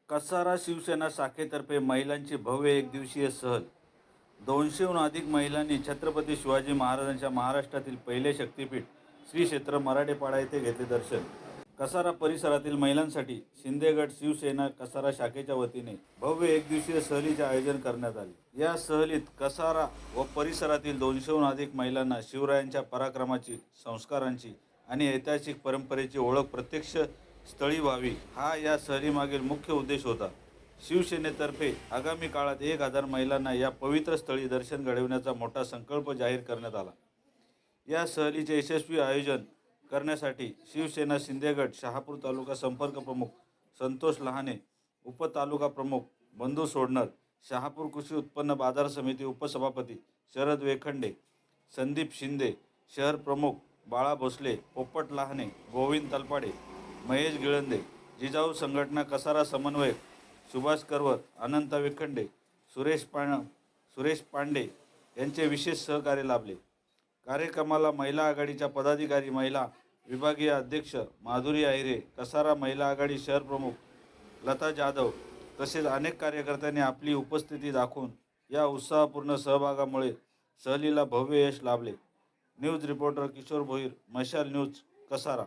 कसारा शिवसेना शाखेतर्फे महिलांची भव्य एकदिवसीय सहल. 200हून अधिक महिलांनी छत्रपती शिवाजी महाराजांच्या महाराष्ट्रातील पहिले शक्तीपीठ श्री क्षेत्र मराठेपाडा येथे घेतले दर्शन. कसारा परिसरातील महिलांसाठी शिंदेगड शिवसेना कसारा शाखेच्या वतीने भव्य एकदिवसीय सहलीचे आयोजन करण्यात आले. या सहलीत कसारा व परिसरातील 200हून अधिक महिलांना शिवरायांच्या पराक्रमाची, संस्कारांची आणि ऐतिहासिक परंपरेची ओळख प्रत्यक्ष स्थळी व्हावी, हा या सहलीमागील मुख्य उद्देश होता. शिवसेनेतर्फे आगामी काळात 1000 महिलांना या पवित्र स्थळी दर्शन घडविण्याचा मोठा संकल्प जाहीर करण्यात आला. या सहलीचे यशस्वी आयोजन करण्यासाठी शिवसेना शिंदेगड शहापूर तालुका संपर्क प्रमुख संतोष लहाने, उपतालुका प्रमुख बंधू सोडणर, शहापूर कृषी उत्पन्न बाजार समिती उपसभापती शरद वेखंडे, संदीप शिंदे, शहर प्रमुख बाळा भोसले, पोपट लहाने, गोविंद तलपाडे, महेश गिळंदे, जिजाऊ संघटना कसारा समन्वयक सुभाष करवर, अनंता वेखंडे, सुरेश पांडे यांचे विशेष सहकार्य लाभले. कार्यक्रमाला महिला आघाडीच्या पदाधिकारी, महिला विभागीय अध्यक्ष माधुरी आहिरे, कसारा महिला आघाडी शहर प्रमुख लता जाधव तसेच अनेक कार्यकर्त्यांनी आपली उपस्थिती दाखवून या उत्साहपूर्ण सहभागामुळे सहलीला भव्य यश लाभले. न्यूज रिपोर्टर किशोर भोईर, मशाल न्यूज, कसारा.